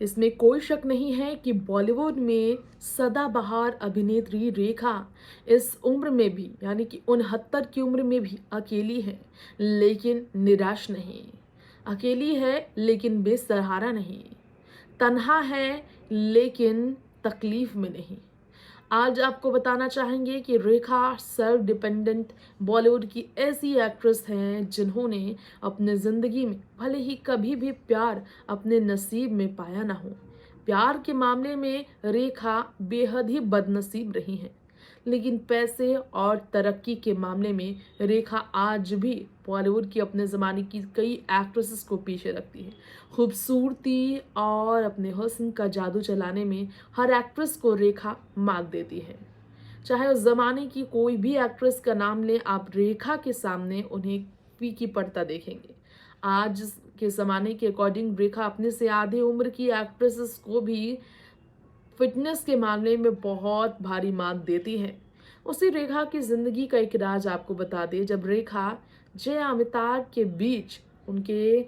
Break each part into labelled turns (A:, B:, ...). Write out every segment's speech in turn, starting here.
A: इसमें कोई शक नहीं है कि बॉलीवुड में सदाबहार अभिनेत्री रेखा इस उम्र में भी यानी कि 69 की उम्र में भी अकेली है, लेकिन निराश नहीं। अकेली है लेकिन बेसहारा नहीं। तन्हा है लेकिन तकलीफ में नहीं। आज आपको बताना चाहेंगे कि रेखा सेल्फ डिपेंडेंट बॉलीवुड की ऐसी एक्ट्रेस हैं जिन्होंने अपने ज़िंदगी में भले ही कभी भी प्यार अपने नसीब में पाया ना हो। प्यार के मामले में रेखा बेहद ही बदनसीब रही हैं, लेकिन पैसे और तरक्की के मामले में रेखा आज भी बॉलीवुड की अपने ज़माने की कई एक्ट्रेसेस को पीछे रखती है। खूबसूरती और अपने हुस्न का जादू चलाने में हर एक्ट्रेस को रेखा मात देती है। चाहे उस ज़माने की कोई भी एक्ट्रेस का नाम लें, आप रेखा के सामने उन्हें फीकी पड़ता देखेंगे। आज के ज़माने के अकॉर्डिंग रेखा अपने से आधे उम्र की एक्ट्रेसेस को भी फिटनेस के मामले में बहुत भारी मात देती है। उसी रेखा की जिंदगी का एक राज आपको बता दें। जब रेखा जया अमिताभ के उनके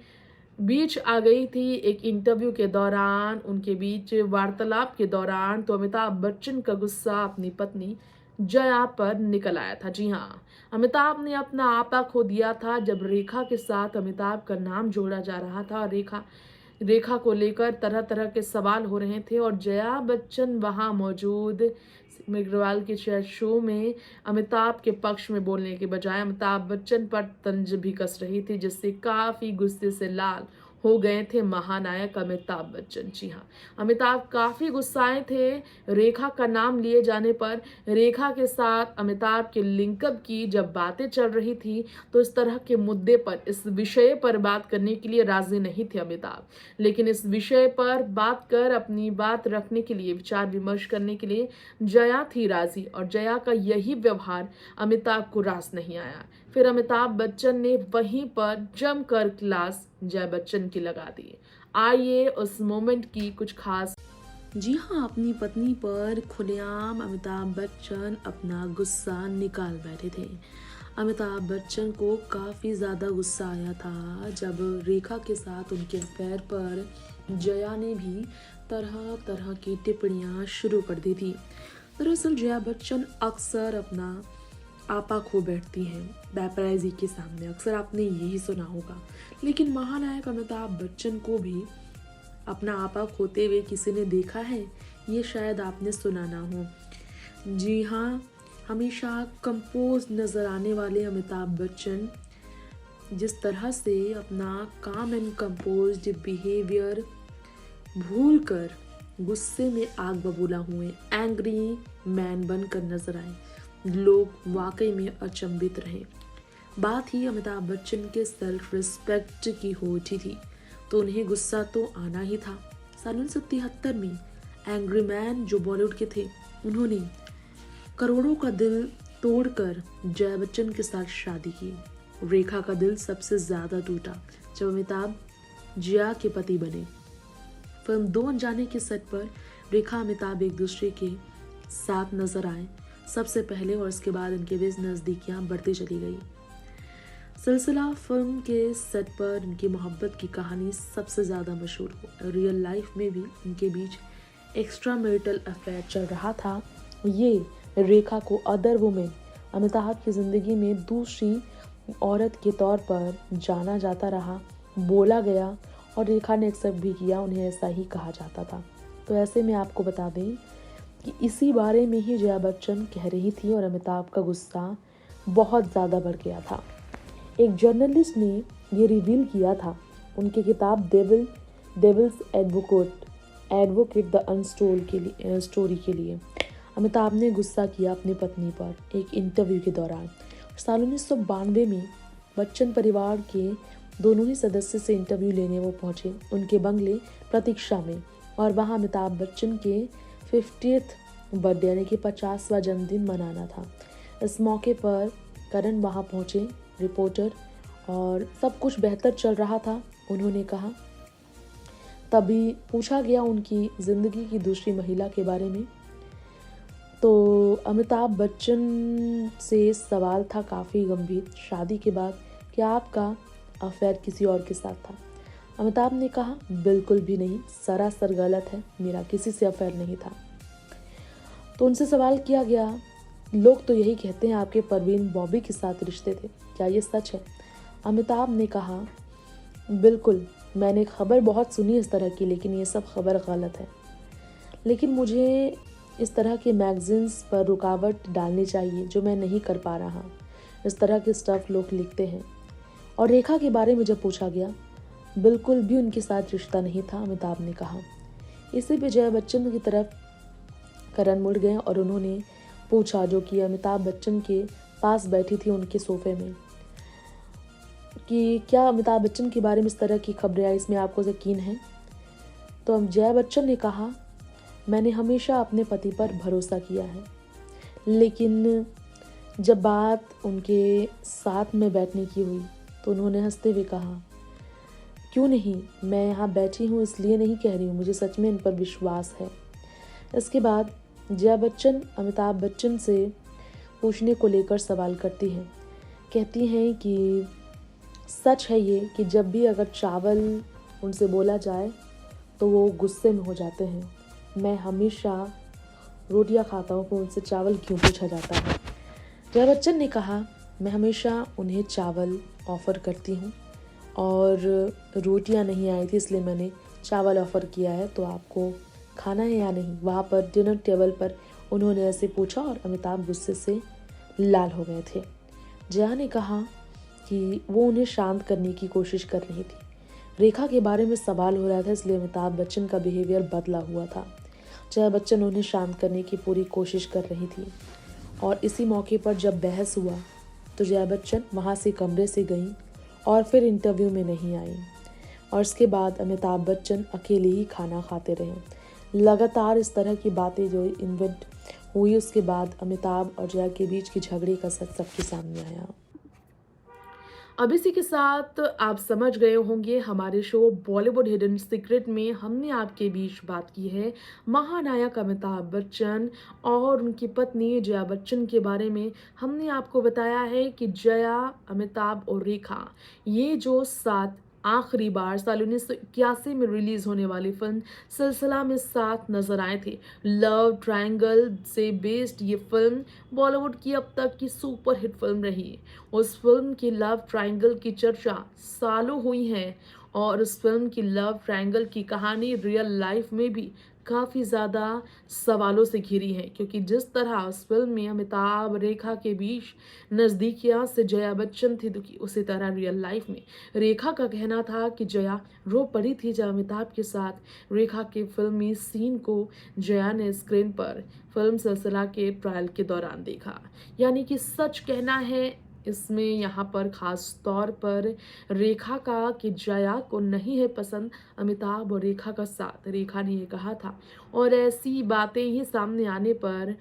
A: बीच आ गई थी एक इंटरव्यू के दौरान, उनके बीच वार्तालाप के दौरान, तो अमिताभ बच्चन का गुस्सा अपनी पत्नी जया पर निकल आया था। जी हाँ, अमिताभ ने अपना आपा खो दिया था जब रेखा के साथ अमिताभ का नाम जोड़ा जा रहा था। रेखा को लेकर तरह तरह के सवाल हो रहे थे और जया बच्चन वहां मौजूद सिमी अग्रवाल के चैट शो में अमिताभ के पक्ष में बोलने के बजाय अमिताभ बच्चन पर तंज भी कस रही थी, जिससे काफी गुस्से से लाल हो गए थे महानायक अमिताभ बच्चन। जी हाँ, अमिताभ काफी गुस्साए थे रेखा का नाम लिए जाने पर। रेखा के साथ अमिताभ के लिंकअप की जब बातें चल रही थी तो इस तरह के मुद्दे पर, इस विषय पर बात करने के लिए राजी नहीं थे अमिताभ, लेकिन इस विषय पर बात कर अपनी बात रखने के लिए, विचार विमर्श करने के लिए जया थी राजी, और जया का यही व्यवहार अमिताभ को रास नहीं आया। फिर अमिताभ बच्चन ने वहीं पर जमकर क्लास जया बच्चन की लगा दी। आइए उस मोमेंट की कुछ खास। जी हाँ, अपनी पत्नी पर खुलेआम अमिताभ बच्चन अपना गुस्सा निकाल बैठे थे। अमिताभ बच्चन को काफ़ी ज़्यादा गुस्सा आया था जब रेखा के साथ उनके अफेयर पर जया ने भी तरह तरह की टिप्पणियां शुरू कर दी थी। दरअसल जया बच्चन अक्सर अपना आपा खो बैठती हैं पैपराइजी के सामने, अक्सर आपने यही सुना होगा। लेकिन महानायक अमिताभ बच्चन को भी अपना आपा खोते हुए किसी ने देखा है, ये शायद आपने सुना ना हो। जी हाँ, हमेशा कंपोज नजर आने वाले अमिताभ बच्चन जिस तरह से अपना काम एंड कंपोज्ड बिहेवियर भूलकर गुस्से में आग बबूला हुए एंग्री मैन बनकर नजर आए, लोग वाकई में अचंभित रहे। बात ही अमिताभ बच्चन के सेल्फ रिस्पेक्ट की हो उठी थी तो उन्हें गुस्सा तो आना ही था। सन 1973 में एंग्री मैन जो बॉलीवुड के थे, उन्होंने करोड़ों का दिल तोड़कर जया बच्चन के साथ शादी की। रेखा का दिल सबसे ज्यादा टूटा जब अमिताभ जया के पति बने। फिल्म दो अनजाने के सेट पर रेखा अमिताभ एक दूसरे के साथ नजर आए सबसे पहले, और इसके बाद इनके बीच नजदीकियां बढ़ती चली गई। सिलसिला फिल्म के सेट पर इनकी मोहब्बत की कहानी सबसे ज़्यादा मशहूर हो। रियल लाइफ में भी इनके बीच एक्स्ट्रा मैरिटल अफेयर चल रहा था। ये रेखा को अदर वुमेन अमिताभ की ज़िंदगी में दूसरी औरत के तौर पर जाना जाता रहा, बोला गया और रेखा ने एक्सेप्ट भी किया, उन्हें ऐसा ही कहा जाता था। तो ऐसे में आपको बता दें कि इसी बारे में ही जया बच्चन कह रही थी और अमिताभ का गुस्सा बहुत ज़्यादा बढ़ गया था। एक जर्नलिस्ट ने ये रिवील किया था उनकी किताब devil's advocate the untold story के लिए। अमिताभ ने गुस्सा किया अपनी पत्नी पर एक इंटरव्यू के दौरान। साल 1992 में बच्चन परिवार के दोनों ही सदस्य से इंटरव्यू लेने वो पहुंचे उनके बंगले प्रतीक्षा में, और वहां अमिताभ बच्चन के 50th बर्थडे यानी कि 50वां जन्मदिन मनाना था। इस मौके पर करण वहां पहुंचे, रिपोर्टर, और सब कुछ बेहतर चल रहा था, उन्होंने कहा। तभी पूछा गया उनकी ज़िंदगी की दूसरी महिला के बारे में, तो अमिताभ बच्चन से सवाल था काफ़ी गंभीर, शादी के बाद क्या आपका अफेयर किसी और के साथ था? अमिताभ ने कहा, बिल्कुल भी नहीं, सरासर गलत है, मेरा किसी से अफेयर नहीं था। तो उनसे सवाल किया गया, लोग तो यही कहते हैं आपके परवीन बॉबी के साथ रिश्ते थे, क्या ये सच है? अमिताभ ने कहा, बिल्कुल, मैंने खबर बहुत सुनी इस तरह की, लेकिन ये सब खबर गलत है। लेकिन मुझे इस तरह के मैगजीन्स पर रुकावट डालनी चाहिए जो मैं नहीं कर पा रहा। इस तरह के स्टफ लोग लिखते हैं। और रेखा के बारे में जब पूछा गया, बिल्कुल भी उनके साथ रिश्ता नहीं था, अमिताभ ने कहा। इसी पे जया बच्चन की तरफ करण मुड़ गए और उन्होंने पूछा, जो कि अमिताभ बच्चन के पास बैठी थी उनके सोफे में, कि क्या अमिताभ बच्चन के बारे में इस तरह की खबरें आई, इसमें आपको यकीन है? तो जया बच्चन ने कहा, मैंने हमेशा अपने पति पर भरोसा किया है, लेकिन जब बात उनके साथ में बैठने की हुई तो उन्होंने हंसते हुए कहा, क्यों नहीं, मैं यहाँ बैठी हूँ इसलिए नहीं कह रही हूँ, मुझे सच में इन पर विश्वास है। इसके बाद जया बच्चन अमिताभ बच्चन से पूछने को लेकर सवाल करती हैं। कहती हैं कि सच है ये कि जब भी अगर चावल उनसे बोला जाए तो वो गुस्से में हो जाते हैं। मैं हमेशा रोटियां खाता हूँ, पर उनसे चावल क्यों पूछा जाता है? जया बच्चन ने कहा, मैं हमेशा उन्हें चावल ऑफ़र करती हूँ और रोटियां नहीं आई थी इसलिए मैंने चावल ऑफ़र किया है, तो आपको खाना है या नहीं? वहाँ पर डिनर टेबल पर उन्होंने ऐसे पूछा और अमिताभ गुस्से से लाल हो गए थे। जया ने कहा कि वो उन्हें शांत करने की कोशिश कर रही थी। रेखा के बारे में सवाल हो रहा था, इसलिए अमिताभ बच्चन का बिहेवियर बदला हुआ था। जया बच्चन उन्हें शांत करने की पूरी कोशिश कर रही थी और इसी मौके पर जब बहस हुआ तो जया बच्चन वहाँ से कमरे से गईं और फिर इंटरव्यू में नहीं आई और इसके बाद अमिताभ बच्चन अकेले ही खाना खाते रहे। लगातार इस तरह की बातें जो इन्वेंट हुई, उसके बाद अमिताभ और जया के बीच की झगड़े का सच सबके सामने आया। अब इसी के साथ आप समझ गए होंगे, हमारे शो बॉलीवुड हिडन सीक्रेट में हमने आपके बीच बात की है महानायक अमिताभ बच्चन और उनकी पत्नी जया बच्चन के बारे में। हमने आपको बताया है कि जया, अमिताभ और रेखा, ये जो सात आखिरी बार साल 1981 में रिलीज होने वाली फिल्म सिलसिला में साथ नजर आए थे। लव ट्रायंगल से बेस्ड ये फिल्म बॉलीवुड की अब तक की सुपर हिट फिल्म रही। उस फिल्म की लव ट्रायंगल की चर्चा सालों हुई है और उस फिल्म की लव ट्रायंगल की कहानी रियल लाइफ में भी काफ़ी ज़्यादा सवालों से घिरी है, क्योंकि जिस तरह उस फिल्म में अमिताभ रेखा के बीच नज़दीकियाँ से जया बच्चन थी, दुखी, उसी तरह रियल लाइफ में रेखा का कहना था कि जया रो पड़ी थी जब अमिताभ के साथ रेखा के फिल्मी सीन को जया ने स्क्रीन पर फिल्म सिलसिला के ट्रायल के दौरान देखा। यानी कि सच कहना है इसमें यहाँ पर खास तौर पर रेखा का कि जया को नहीं है पसंद अमिताभ और रेखा का साथ, रेखा ने ये कहा था। और ऐसी बातें ही सामने आने पर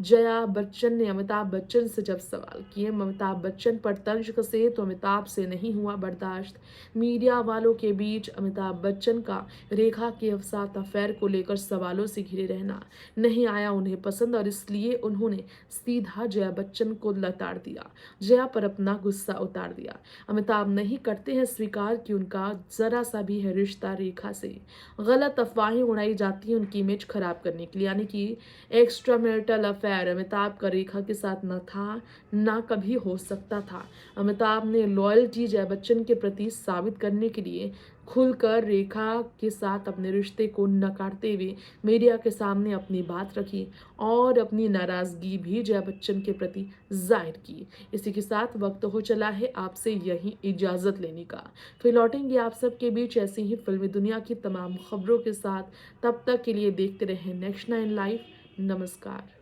A: जया बच्चन ने अमिताभ बच्चन से जब सवाल किए, अमिताभ बच्चन पर तंज कसे तो अमिताभ से नहीं हुआ बर्दाश्त। मीडिया वालों के बीच अमिताभ बच्चन का रेखा के साथ अफेयर को लेकर सवालों से घिरे रहना नहीं आया उन्हें पसंद और इसलिए उन्होंने सीधा जया बच्चन को लताड़ दिया, जया पर अपना गुस्सा उतार दिया। अमिताभ नहीं करते हैं स्वीकार कि उनका जरा सा भी है रिश्ता रेखा से। गलत अफवाहें उड़ाई जाती हैं उनकी इमेज खराब करने के लिए, यानी कि एक्स्ट्रा मैरिटल अफेयर अमिताभ का रेखा के साथ न था, ना कभी हो सकता था। अमिताभ ने लॉयल्टी जया बच्चन के प्रति साबित करने के लिए खुलकर रेखा के साथ अपने रिश्ते को नकारते हुए मीडिया के सामने अपनी बात रखी और अपनी नाराजगी भी जया बच्चन के प्रति जाहिर की। इसी के साथ वक्त हो चला है आपसे यही इजाजत लेने का। फिर लौटेंगे आप सबके बीच ऐसी ही फिल्मी दुनिया की तमाम खबरों के साथ। तब तक के लिए देखते रहें नेक्स्ट 9 लाइव। नमस्कार।